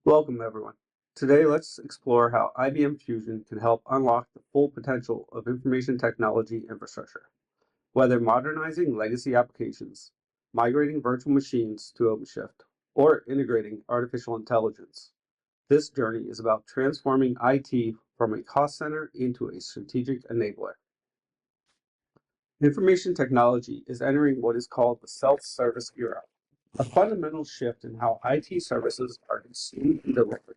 Welcome, everyone. Today, let's explore how IBM Fusion can help unlock the full potential of information technology infrastructure. Whether modernizing legacy applications, migrating virtual machines to OpenShift, or integrating artificial intelligence, this journey is about transforming IT from a cost center into a strategic enabler. Information technology is entering what is called the self-service era, a fundamental shift in how IT services are consumed and delivered.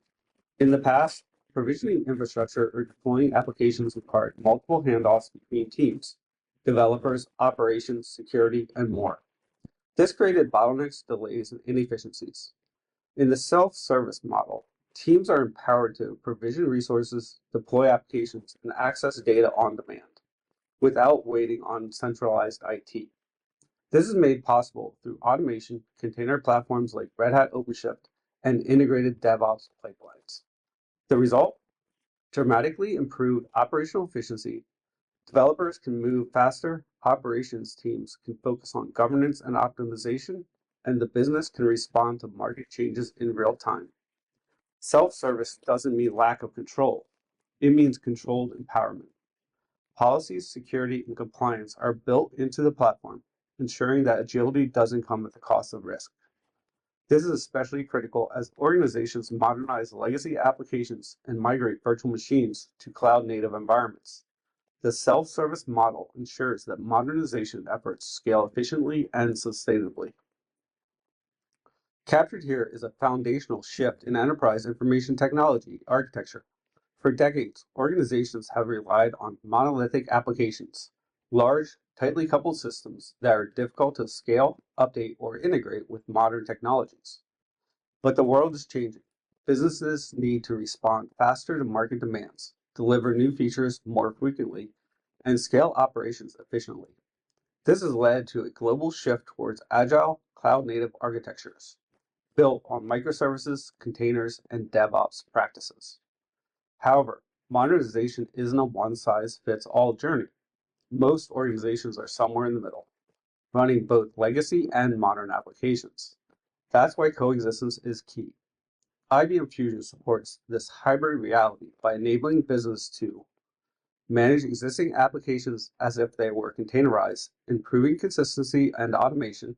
In the past, provisioning infrastructure or deploying applications required multiple handoffs between teams, developers, operations, security, and more. This created bottlenecks, delays, and inefficiencies. In the self-service model, teams are empowered to provision resources, deploy applications, and access data on demand without waiting on centralized IT. This is made possible through automation, container platforms like Red Hat OpenShift, and integrated DevOps pipelines. The result? Dramatically improved operational efficiency. Developers can move faster, operations teams can focus on governance and optimization, and the business can respond to market changes in real time. Self-service doesn't mean lack of control. It means controlled empowerment. Policies, security, and compliance are built into the platform, ensuring that agility doesn't come at the cost of risk. This is especially critical as organizations modernize legacy applications and migrate virtual machines to cloud-native environments. The self-service model ensures that modernization efforts scale efficiently and sustainably. Captured here is a foundational shift in enterprise information technology architecture. For decades, organizations have relied on monolithic applications, large, tightly coupled systems that are difficult to scale, update, or integrate with modern technologies. But the world is changing. Businesses need to respond faster to market demands, deliver new features more frequently, and scale operations efficiently. This has led to a global shift towards agile, cloud-native architectures built on microservices, containers, and DevOps practices. However, modernization isn't a one-size-fits-all journey. Most organizations are somewhere in the middle, running both legacy and modern applications. That's why coexistence is key. IBM Fusion supports this hybrid reality by enabling business to manage existing applications as if they were containerized, improving consistency and automation,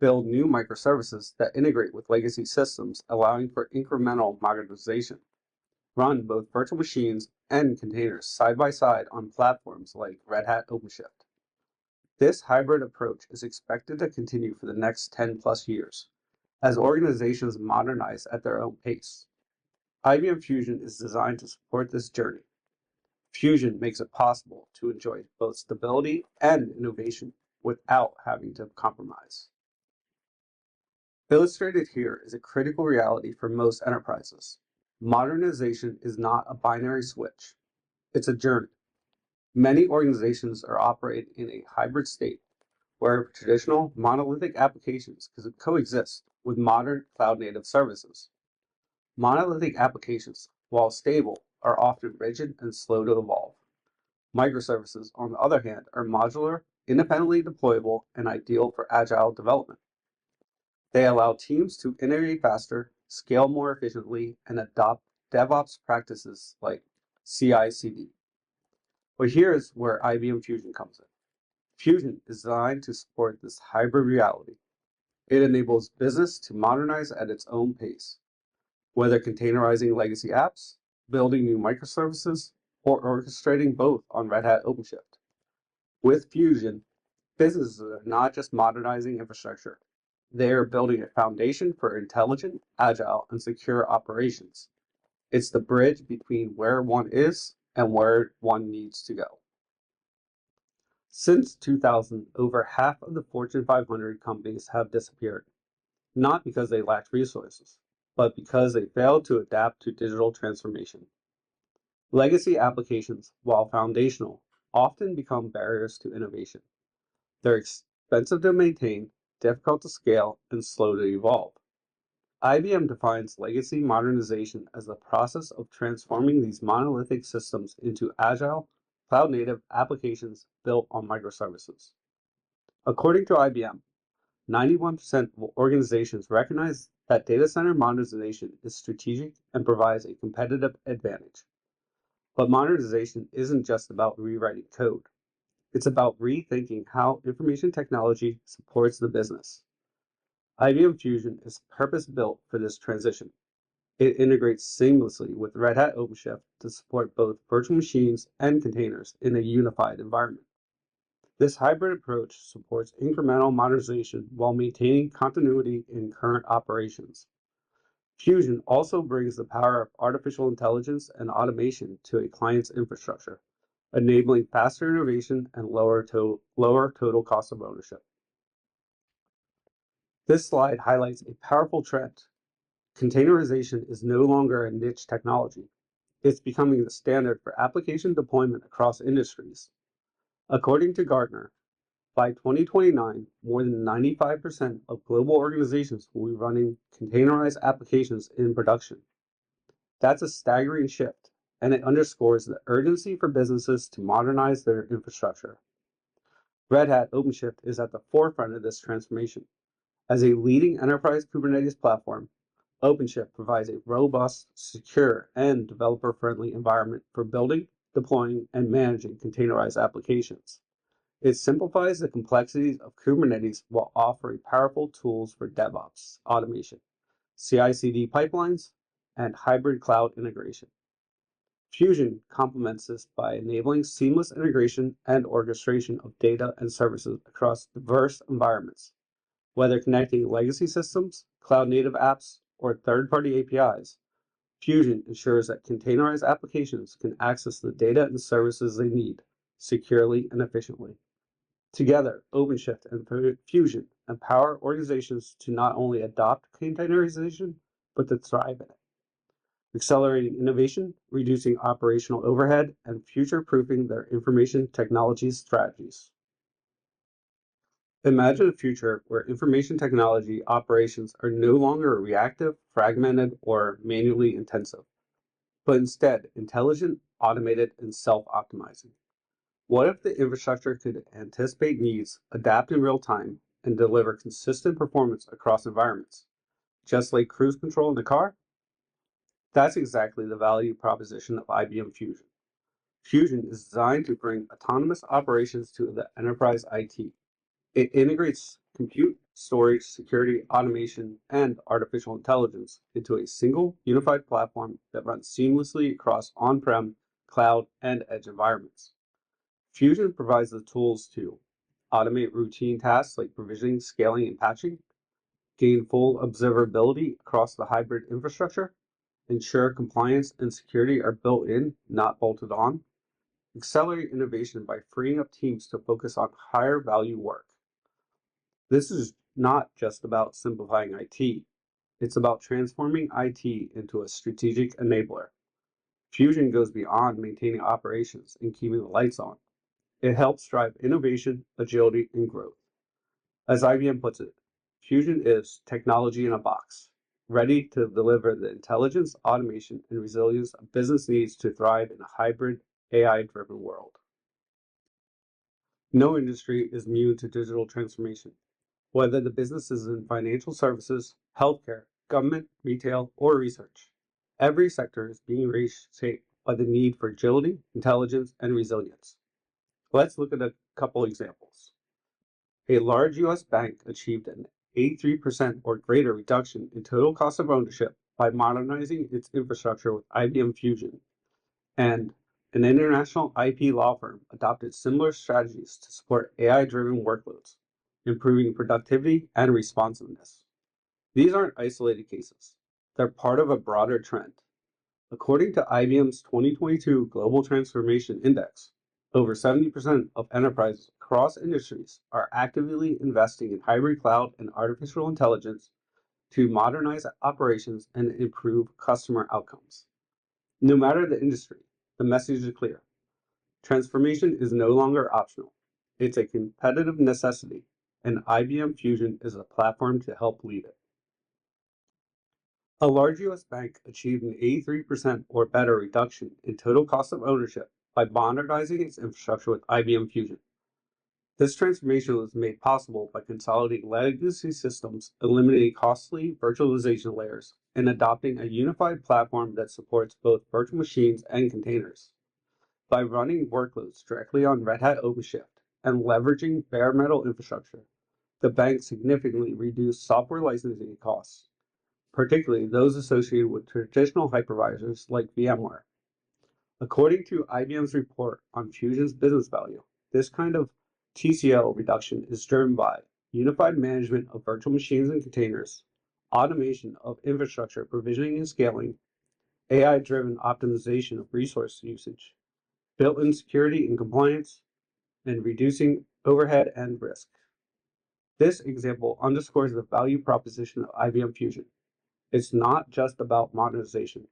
build new microservices that integrate with legacy systems, allowing for incremental modernization, run both virtual machines and containers side by side on platforms like Red Hat OpenShift. This hybrid approach is expected to continue for the next 10 plus years as organizations modernize at their own pace. IBM Fusion is designed to support this journey. Fusion makes it possible to enjoy both stability and innovation without having to compromise. Illustrated here is a critical reality for most enterprises. Modernization is not a binary switch, it's a journey. Many organizations are operating in a hybrid state where traditional monolithic applications can coexist with modern cloud-native services. Monolithic applications, while stable, are often rigid and slow to evolve. Microservices, on the other hand, are modular, independently deployable, and ideal for agile development. They allow teams to iterate faster, scale more efficiently, and adopt DevOps practices like CI/CD. But here's where IBM Fusion comes in. Fusion is designed to support this hybrid reality. It enables business to modernize at its own pace, whether containerizing legacy apps, building new microservices, or orchestrating both on Red Hat OpenShift. With Fusion, businesses are not just modernizing infrastructure, they are building a foundation for intelligent, agile, and secure operations. It's the bridge between where one is and where one needs to go. Since 2000, over half of the Fortune 500 companies have disappeared, not because they lacked resources, but because they failed to adapt to digital transformation. Legacy applications, while foundational, often become barriers to innovation. They're expensive to maintain, difficult to scale, and slow to evolve. IBM defines legacy modernization as the process of transforming these monolithic systems into agile, cloud-native applications built on microservices. According to IBM, 91% of organizations recognize that data center modernization is strategic and provides a competitive advantage. But modernization isn't just about rewriting code. It's about rethinking how information technology supports the business. IBM Fusion is purpose-built for this transition. It integrates seamlessly with Red Hat OpenShift to support both virtual machines and containers in a unified environment. This hybrid approach supports incremental modernization while maintaining continuity in current operations. Fusion also brings the power of artificial intelligence and automation to a client's infrastructure, enabling faster innovation and lower total cost of ownership. This slide highlights a powerful trend. Containerization is no longer a niche technology. It's becoming the standard for application deployment across industries. According to Gartner, by 2029, more than 95% of global organizations will be running containerized applications in production. That's a staggering shift, and it underscores the urgency for businesses to modernize their infrastructure. Red Hat OpenShift is at the forefront of this transformation. As a leading enterprise Kubernetes platform, OpenShift provides a robust, secure, and developer-friendly environment for building, deploying, and managing containerized applications. It simplifies the complexities of Kubernetes while offering powerful tools for DevOps, automation, CI/CD pipelines, and hybrid cloud integration. Fusion complements this by enabling seamless integration and orchestration of data and services across diverse environments. Whether connecting legacy systems, cloud-native apps, or third-party APIs, Fusion ensures that containerized applications can access the data and services they need securely and efficiently. Together, OpenShift and Fusion empower organizations to not only adopt containerization, but to thrive in it, accelerating innovation, reducing operational overhead, and future-proofing their information technology strategies. Imagine a future where information technology operations are no longer reactive, fragmented, or manually intensive, but instead intelligent, automated, and self-optimizing. What if the infrastructure could anticipate needs, adapt in real time, and deliver consistent performance across environments, just like cruise control in the car? That's exactly the value proposition of IBM Fusion. Fusion is designed to bring autonomous operations to the enterprise IT. It integrates compute, storage, security, automation, and artificial intelligence into a single unified platform that runs seamlessly across on-prem, cloud, and edge environments. Fusion provides the tools to automate routine tasks like provisioning, scaling, and patching, gain full observability across the hybrid infrastructure, ensure compliance and security are built in, not bolted on, accelerate innovation by freeing up teams to focus on higher value work. This is not just about simplifying IT, it's about transforming IT into a strategic enabler. Fusion goes beyond maintaining operations and keeping the lights on. It helps drive innovation, agility, and growth. As IBM puts it, Fusion is technology in a box, ready to deliver the intelligence, automation, and resilience a business needs to thrive in a hybrid, AI-driven world. No industry is immune to digital transformation. Whether the business is in financial services, healthcare, government, retail, or research, every sector is being reshaped by the need for agility, intelligence, and resilience. Let's look at a couple examples. A large U.S. bank achieved an 83% or greater reduction in total cost of ownership by modernizing its infrastructure with IBM Fusion, and an international IP law firm adopted similar strategies to support AI-driven workloads, improving productivity and responsiveness. These aren't isolated cases. They're part of a broader trend. According to IBM's 2022 Global Transformation Index, over 70% of enterprises across industries are actively investing in hybrid cloud and artificial intelligence to modernize operations and improve customer outcomes. No matter the industry, the message is clear. Transformation is no longer optional. It's a competitive necessity, and IBM Fusion is a platform to help lead it. A large U.S. bank achieved an 83% or better reduction in total cost of ownership by modernizing its infrastructure with IBM Fusion. This transformation was made possible by consolidating legacy systems, eliminating costly virtualization layers, and adopting a unified platform that supports both virtual machines and containers. By running workloads directly on Red Hat OpenShift and leveraging bare metal infrastructure, the bank significantly reduced software licensing costs, particularly those associated with traditional hypervisors like VMware. According to IBM's report on Fusion's business value, this kind of TCO reduction is driven by unified management of virtual machines and containers, automation of infrastructure provisioning and scaling, AI-driven optimization of resource usage, built-in security and compliance, and reducing overhead and risk. This example underscores the value proposition of IBM Fusion. It's not just about modernization.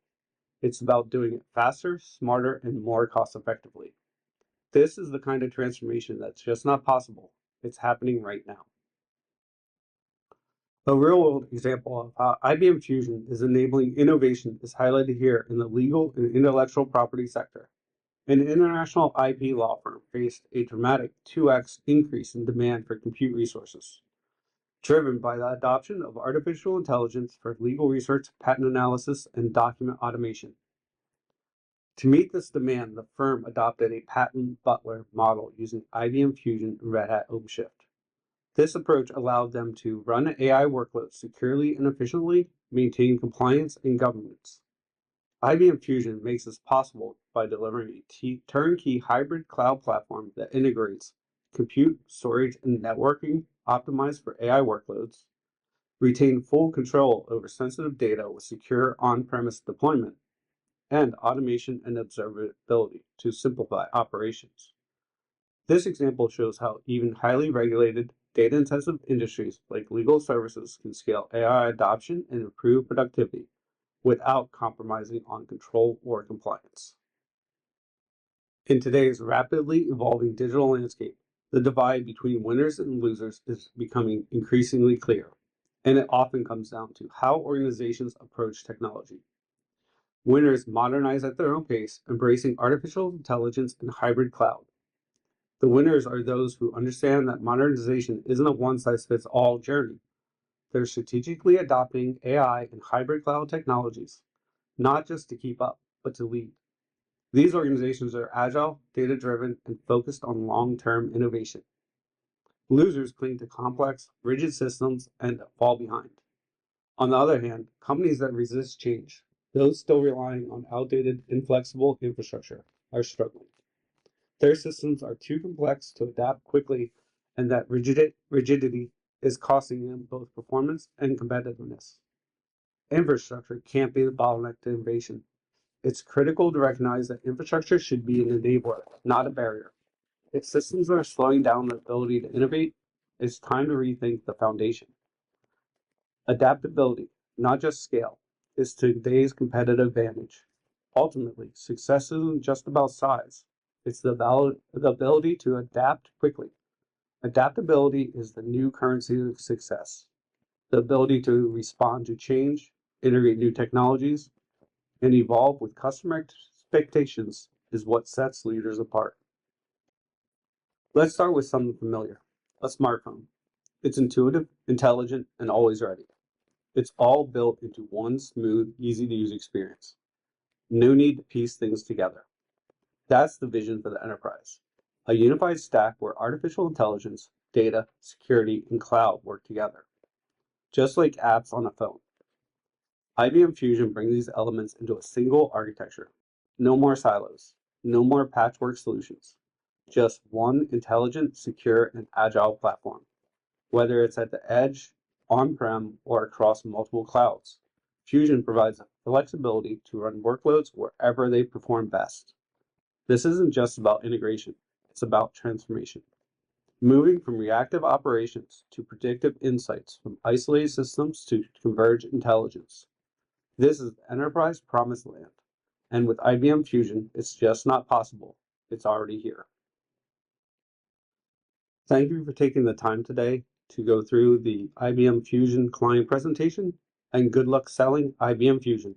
It's about doing it faster, smarter, and more cost effectively. This is the kind of transformation that's just not possible. It's happening right now. A real-world example of how IBM Fusion is enabling innovation is highlighted here in the legal and intellectual property sector. An international IP law firm faced a dramatic 2x increase in demand for compute resources, driven by the adoption of artificial intelligence for legal research, patent analysis, and document automation. To meet this demand, the firm adopted a patent butler model using IBM Fusion and Red Hat OpenShift. This approach allowed them to run AI workloads securely and efficiently, maintain compliance and governance. IBM Fusion makes this possible by delivering a turnkey hybrid cloud platform that integrates compute, storage, and networking optimized for AI workloads, retain full control over sensitive data with secure on-premise deployment, and automation and observability to simplify operations. This example shows how even highly regulated, data-intensive industries like legal services can scale AI adoption and improve productivity without compromising on control or compliance. In today's rapidly evolving digital landscape, the divide between winners and losers is becoming increasingly clear, and it often comes down to how organizations approach technology. Winners modernize at their own pace, embracing artificial intelligence and hybrid cloud. The winners are those who understand that modernization isn't a one-size-fits-all journey. They're strategically adopting AI and hybrid cloud technologies, not just to keep up, but to lead. These organizations are agile, data-driven, and focused on long-term innovation. Losers cling to complex, rigid systems and fall behind. On the other hand, companies that resist change, those still relying on outdated, inflexible infrastructure, are struggling. Their systems are too complex to adapt quickly, and that rigidity is costing them both performance and competitiveness. Infrastructure can't be the bottleneck to innovation. It's critical to recognize that infrastructure should be an enabler, not a barrier. If systems are slowing down the ability to innovate, it's time to rethink the foundation. Adaptability, not just scale, is today's competitive advantage. Ultimately, success isn't just about size. It's the ability to adapt quickly. Adaptability is the new currency of success. The ability to respond to change, integrate new technologies, and evolve with customer expectations is what sets leaders apart. Let's start with something familiar, a smartphone. It's intuitive, intelligent, and always ready. It's all built into one smooth, easy-to-use experience. No need to piece things together. That's the vision for the enterprise. A unified stack where artificial intelligence, data, security, and cloud work together. Just like apps on a phone. IBM Fusion brings these elements into a single architecture. No more silos. No more patchwork solutions. Just one intelligent, secure, and agile platform. Whether it's at the edge, on-prem, or across multiple clouds, Fusion provides the flexibility to run workloads wherever they perform best. This isn't just about integration, it's about transformation. Moving from reactive operations to predictive insights, from isolated systems to converged intelligence. This is enterprise promised land. And with IBM Fusion, it's just not possible. It's already here. Thank you for taking the time today to go through the IBM Fusion client presentation, and good luck selling IBM Fusion.